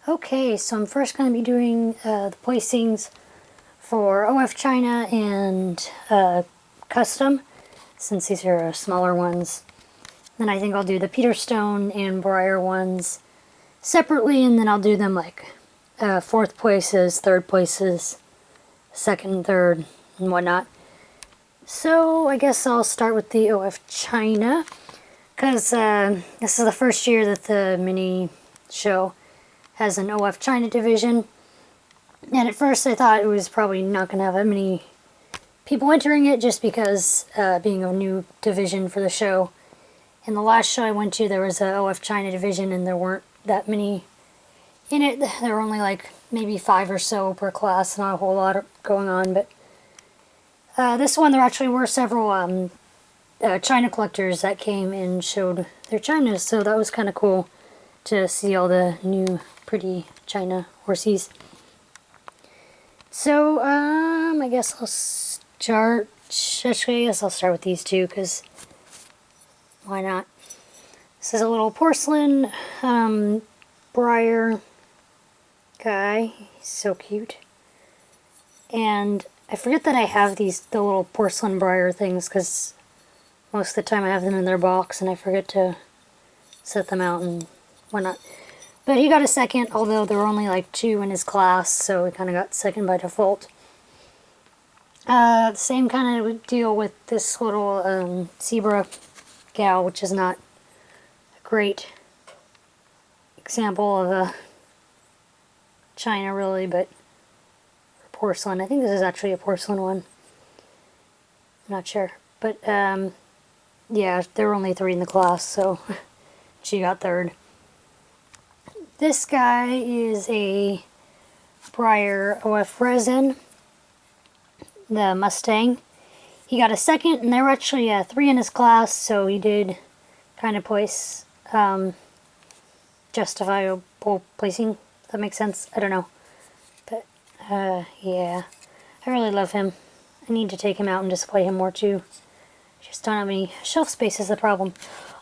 Okay, so I'm first going to be doing the placings for OF China and Custom, since these are smaller ones. Then I think I'll do the Peterstone and Briar ones separately, and then I'll do them like fourth places, third places, second, third, and whatnot. So I guess I'll start with the OF China, because this is the first year that the mini show has an OF China division. And at first I thought it was probably not going to have that many people entering it, just because being a new division for the show. In the last show I went to, there was a OF China division and there weren't that many in it. There were only like maybe 5 or so per class, not a whole lot going on. But this one there actually were several China collectors that came and showed their Chinas, so that was kind of cool to see all the new pretty China horsies. So, I guess I'll start, actually I guess I'll start with these two, because why not? This is a little porcelain Briar guy. He's so cute. And I forget that I have the little porcelain Briar things, because most of the time I have them in their box and I forget to set them out and whatnot. But he got a second, although there were only like 2 in his class, so he kind of got second by default. Same kind of deal with this little zebra gal, which is not a great example of a China really, but porcelain. I think this is actually a porcelain one. I'm not sure. But yeah, there were only 3 in the class, so she got third. This guy is a Briar OF resin, the Mustang. He got a second, and there were actually 3 in his class, so he did kind of place justifiable placing, if that makes sense. I don't know. But yeah, I really love him. I need to take him out and display him more too. Just don't have any shelf space is the problem.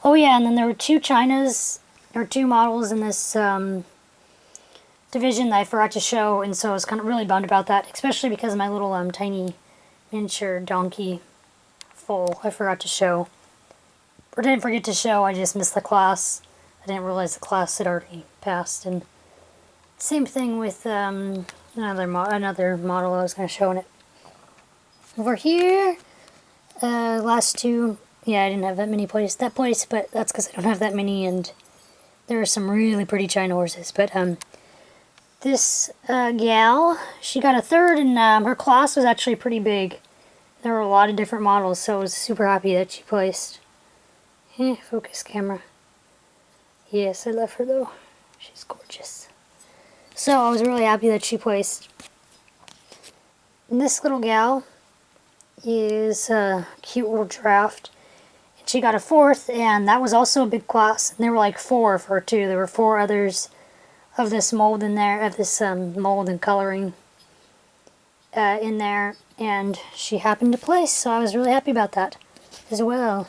Oh yeah, and then there were 2 Chinas, or 2 models in this division that I forgot to show, and so I was kind of really bummed about that, especially because of my little tiny miniature donkey foal I forgot to show. Or didn't forget to show, I just missed the class. I didn't realize the class had already passed. And same thing with another model I was going to show in it. Over here, last 2, yeah, I didn't have that many placed, but that's because I don't have that many, and there are some really pretty China horses. But this gal, she got a third, and her class was actually pretty big. There were a lot of different models, so I was super happy that she placed. Focus camera. Yes, I love her though. She's gorgeous. So I was really happy that she placed. And this little gal is a cute little draft. And she got a 4th, and that was also a big class. And there were like 4 for her too. There were 4 others of this mold in there, of this mold and coloring in there. And she happened to place, so I was really happy about that as well.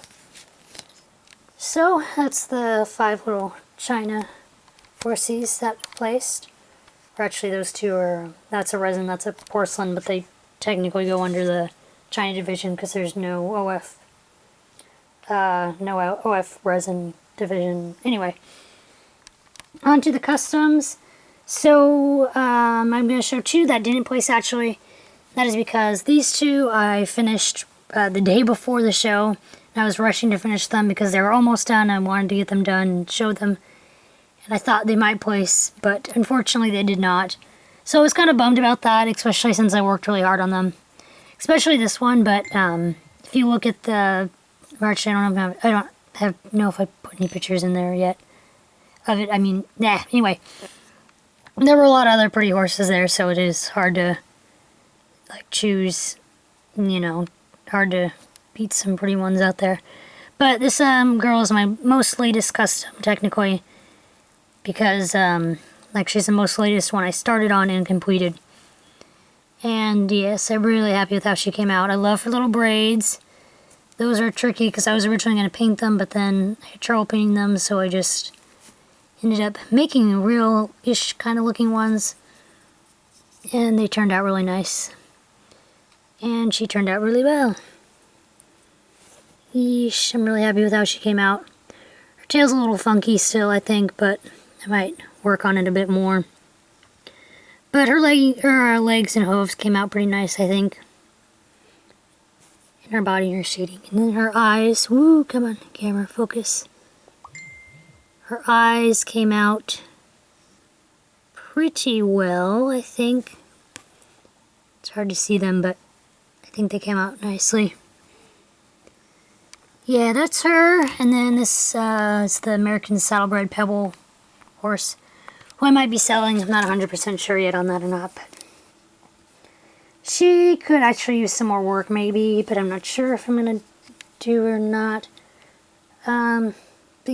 So that's the 5 little China horsies that placed. Or actually those 2 are, that's a resin, that's a porcelain, but they technically go under the China division because there's no OF resin division. Anyway, on to the customs. So I'm going to show 2 that didn't place actually. That is because these 2 I finished the day before the show. And I was rushing to finish them because they were almost done. I wanted to get them done and show them. And I thought they might place, but unfortunately they did not. So I was kind of bummed about that, especially since I worked really hard on them. Especially this one, but if you look at the... Actually, I don't know if I put any pictures in there yet of it. I mean, nah, anyway. There were a lot of other pretty horses there, so it is hard to like choose, you know, hard to beat some pretty ones out there. But this girl is my most latest custom, technically, because like she's the most latest one I started on and completed. And yes, I'm really happy with how she came out. I love her little braids. Those are tricky because I was originally going to paint them, but then I had trouble painting them, so I just ended up making real-ish kind of looking ones, and they turned out really nice. And she turned out really well. Yeesh, I'm really happy with how she came out. Her tail's a little funky still, I think, but I might work on it a bit more. But her legs and hooves came out pretty nice, I think. And her body and her shading. And then her eyes, woo, come on, camera, focus. Her eyes came out pretty well, I think. It's hard to see them, but I think they came out nicely. Yeah, that's her. And then this is the American Saddlebred Pebble horse, who I might be selling. I'm not 100% sure yet on that or not, but she could actually use some more work maybe, but I'm not sure if I'm going to do or not. But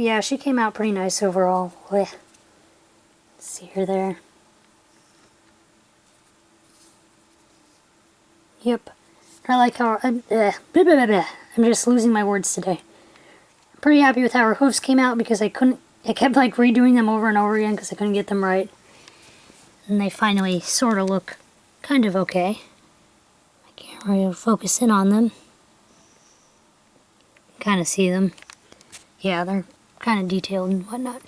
yeah, she came out pretty nice overall. Let's see her there. Yep. I like how I'm just losing my words today. I'm pretty happy with how her hooves came out because I kept like redoing them over and over again because I couldn't get them right. And they finally sort of look kind of okay. I can't really focus in on them. Kind of see them. Yeah, they're kind of detailed and whatnot.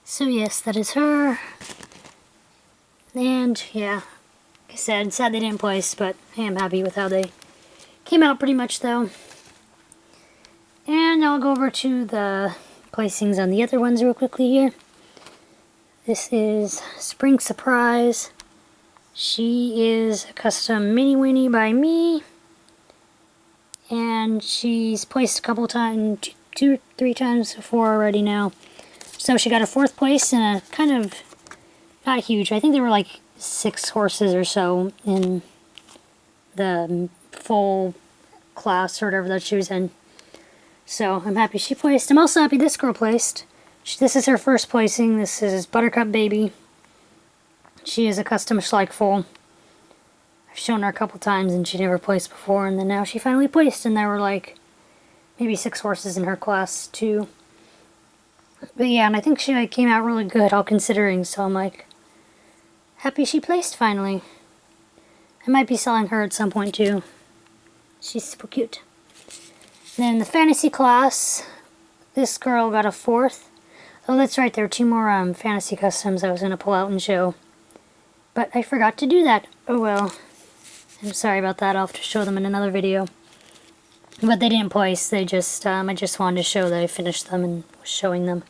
So yes, that is her. And yeah, like I said, sad they didn't place, but I am happy with how they came out pretty much though. And I'll go over to the placings on the other ones real quickly here. This is Spring Surprise. She is a custom Mini Winnie by me. And she's placed a couple times, 2 or 3 times before already now. So she got a 4th place in a kind of, not huge, I think there were like 6 horses or so in the full class or whatever that she was in. So I'm happy she placed. I'm also happy this girl placed. This is her first placing. This is Buttercup Baby. She is a custom Schleich foal. I've shown her a couple times and she never placed before, and then now she finally placed, and there were like maybe 6 horses in her class too. But yeah, and I think she like came out really good all considering, so I'm like happy she placed finally. I might be selling her at some point too. She's super cute. Then the fantasy class, this girl got a 4th. Oh, that's right, there are 2 more fantasy customs I was going to pull out and show. But I forgot to do that. Oh well. I'm sorry about that. I'll have to show them in another video. But they didn't place. They just, I just wanted to show that I finished them and was showing them.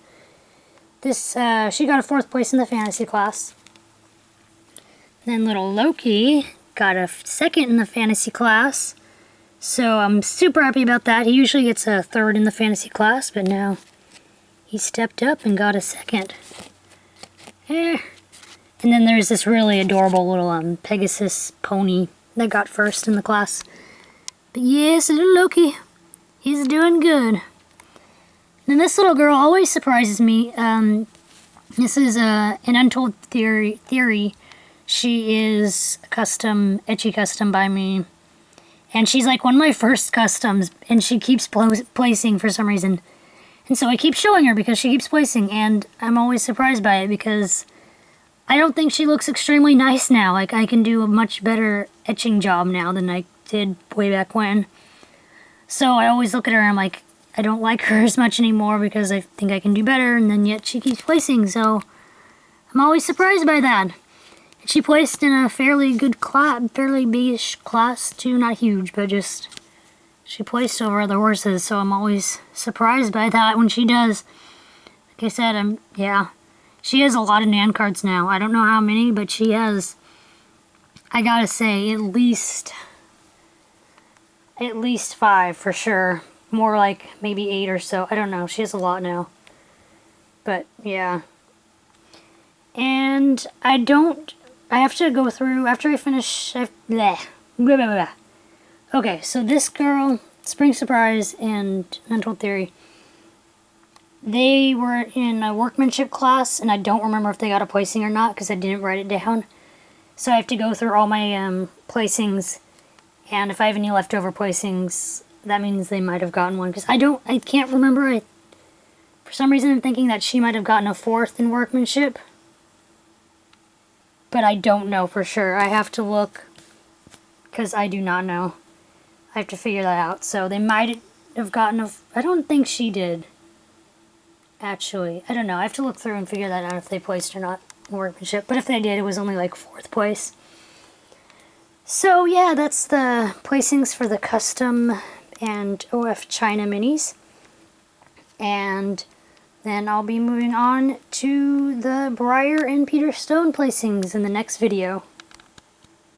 This, she got a 4th place in the fantasy class. Then little Loki got a 2nd in the fantasy class. So I'm super happy about that. He usually gets a 3rd in the fantasy class, but now he stepped up and got a 2nd. And then there's this really adorable little Pegasus pony that got 1st in the class. But yes, little Loki, he's doing good. And this little girl always surprises me. This is an Untold Theory. She is a custom, etchy custom by me. And she's like one of my first customs, and she keeps placing for some reason. And so I keep showing her because she keeps placing, and I'm always surprised by it because I don't think she looks extremely nice now. Like, I can do a much better etching job now than I did way back when. So I always look at her and I'm like, I don't like her as much anymore because I think I can do better, and then yet she keeps placing, so I'm always surprised by that. She placed in a fairly good class, fairly big-ish class too, not huge, but just, she placed over other horses, so I'm always surprised by that when she does. Like I said, yeah, she has a lot of Nan cards now. I don't know how many, but she has, I gotta say, at least 5 for sure. More like maybe 8 or so. I don't know, she has a lot now. But, yeah. And I have to go through, after I finish, Okay, so this girl, Spring Surprise and Untold Theory, they were in a workmanship class, and I don't remember if they got a placing or not, because I didn't write it down. So I have to go through all my placings, and if I have any leftover placings, that means they might have gotten one, because I can't remember. For some reason I'm thinking that she might have gotten a 4th in workmanship. But I don't know for sure. I have to look, because I do not know. I have to figure that out. So they might have gotten a... I don't think she did. Actually, I don't know. I have to look through and figure that out if they placed or not in workmanship. But if they did, it was only like 4th place. So yeah, that's the placings for the custom and OF China minis. And then I'll be moving on to the Breyer and Peter Stone placings in the next video.